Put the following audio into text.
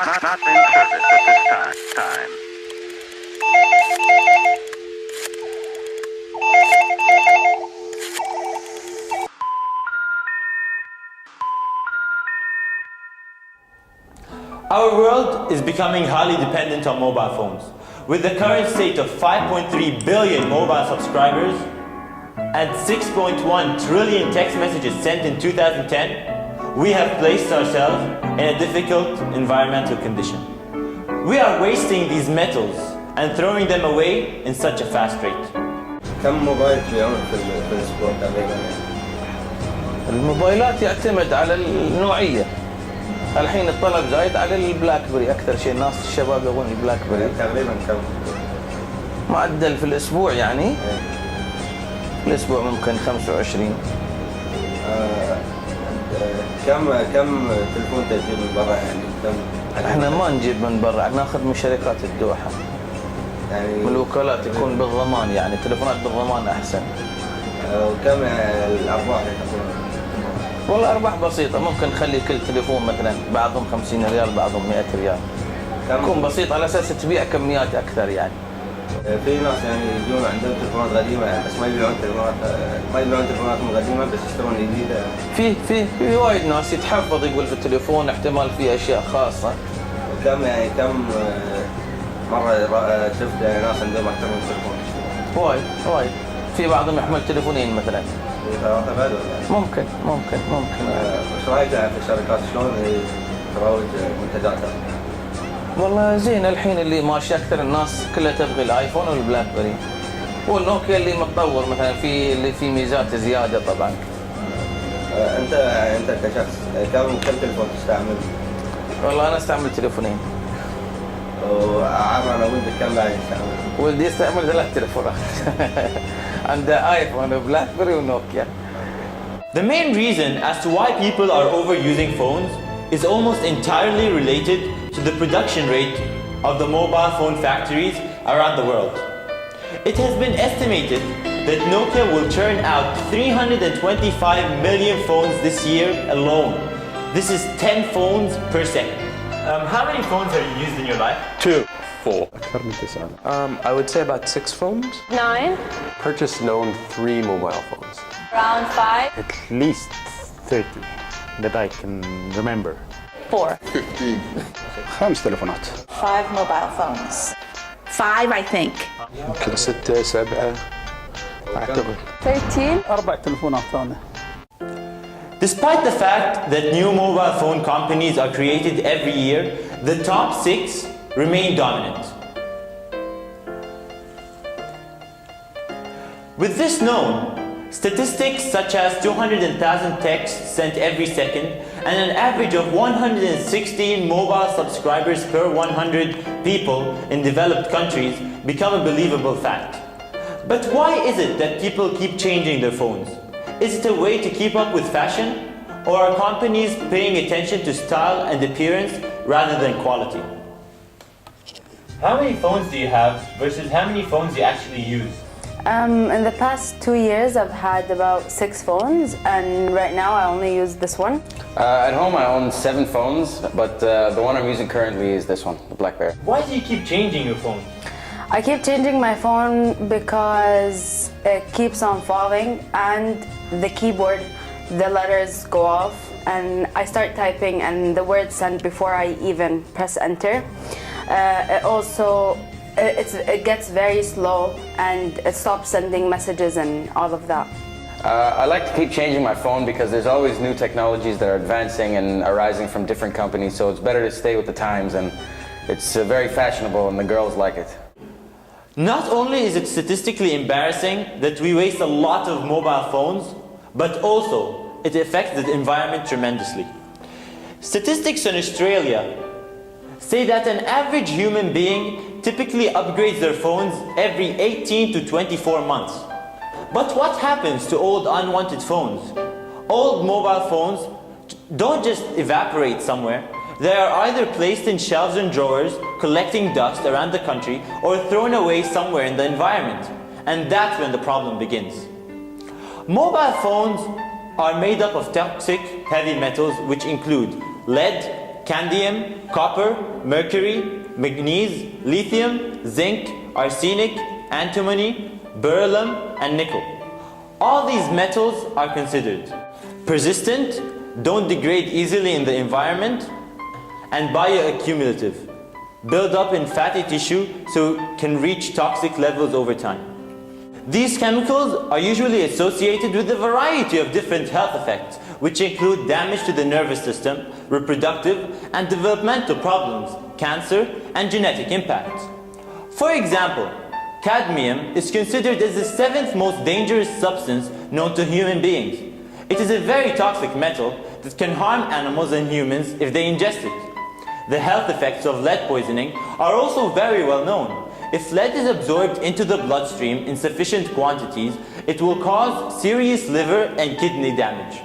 not in service at this time. Our world is becoming highly dependent on mobile phones. With the current state of 5.3 billion mobile subscribers and 6.1 trillion text messages sent in 2010, we have placed ourselves in a difficult environmental condition. We are wasting these metals and throwing them away in such a fast rate. كم موبايل تبيعون في الأسبوع تقريبا؟ الموبايلات يعتمد على النوعية. الحين الطلب زايد على البلاك بيري أكثر شيء، الناس الشباب يبغون البلاك بيري. تقريبا كم؟ معدل في الأسبوع يعني؟ في الأسبوع ممكن 25. كم تلفون تجيب من برا يعني؟ كم؟ احنا ما نجيب من برا، ناخذ من شركات الدوحة. يعني من الوكالات يكون بالضمان، يعني تلفونات بالضمان أحسن. وكم الأرباح اللي تكون؟ والله أرباح بسيطة، ممكن نخلي كل تليفون مثلا بعضهم 50 ريال بعضهم 100 ريال. يكون بسيط على أساس تبيع كميات أكثر يعني. في ناس يعني يجون عندهم تليفونات قديمة يعني بس ما يبيعون تليفوناتهم قديمة بس يشترون جديدة. في وايد ناس يتحفظ يقول في التليفون احتمال فيه أشياء خاصة. كم مرة شفت يعني ناس عندهم أكثر من تليفون؟ وايد. في بعضهم يحمل تليفونين مثلا. ثلاثة بعد ولا؟ ممكن. وش رأيك يعني في الشركات شلون تروج منتجاتها؟ والله زين، الحين اللي ماشي أكثر الناس كلها تبغي الآيفون والبلاك بيري. والنوكيا اللي متطور مثلا اللي فيه ميزات زيادة طبعا. أنت كشخص كم تليفون تستعمل؟ والله أنا استعمل تليفونين. وعمرنا ولدك كم بعد يستعمل؟ ولدي يستعمل 3 تليفونات. عنده آيفون وبلاك بيري ونوكيا. The main reason as to why people are overusing phones is almost entirely related to the production rate of the mobile phone factories around the world. It has been estimated that Nokia will churn out 325 million phones this year alone. This is 10 phones per second. How many phones have you used in your life? 2, 4. أكثر من 9. I would say about 6 phones. 9. Purchased and owned 3 mobile phones. Around 5. At least 30 that I can remember. 4. 15. 5 تلفونات. 5 mobile phones. 5 I think. يمكن 6 7 أعتقد. 13. 4 تلفونات ثانية. Despite the fact that new mobile phone companies are created every year, the top 6 remain dominant. With this known, statistics such as 200,000 texts sent every second and an average of 116 mobile subscribers per 100 people in developed countries become a believable fact. But why is it that people keep changing their phones? Is it a way to keep up with fashion? Or are companies paying attention to style and appearance rather than quality? How many phones do you have versus how many phones you actually use? In the past 2 years, I've had about 6 phones, and right now I only use this one. At home, I own 7 phones, but the one I'm using currently is this one, the BlackBerry. Why do you keep changing your phone? I keep changing my phone because it keeps on falling, and the keyboard, the letters go off, and I start typing, and the words send before I even press enter. It gets very slow, and it stops sending messages and all of that. I like to keep changing my phone because there's always new technologies that are advancing and arising from different companies, so it's better to stay with the times, and it's very fashionable and the girls like it. Not only is it statistically embarrassing that we waste a lot of mobile phones, but also it affects the environment tremendously. Statistics in Australia say that an average human being typically upgrades their phones every 18 to 24 months. But what happens to old unwanted phones? Old mobile phones don't just evaporate somewhere. They are either placed in shelves and drawers, collecting dust around the country, or thrown away somewhere in the environment. And that's when the problem begins. Mobile phones are made up of toxic heavy metals which include lead, cadmium, copper, mercury, manganese, lithium, zinc, arsenic, antimony, beryllium, and nickel. All these metals are considered persistent, don't degrade easily in the environment, and bioaccumulative, build up in fatty tissue so can reach toxic levels over time. These chemicals are usually associated with a variety of different health effects, which include damage to the nervous system, reproductive and developmental problems, cancer, and genetic impacts. For example, cadmium is considered as the 7th most dangerous substance known to human beings. It is a very toxic metal that can harm animals and humans if they ingest it. The health effects of lead poisoning are also very well known. If lead is absorbed into the bloodstream in sufficient quantities, it will cause serious liver and kidney damage.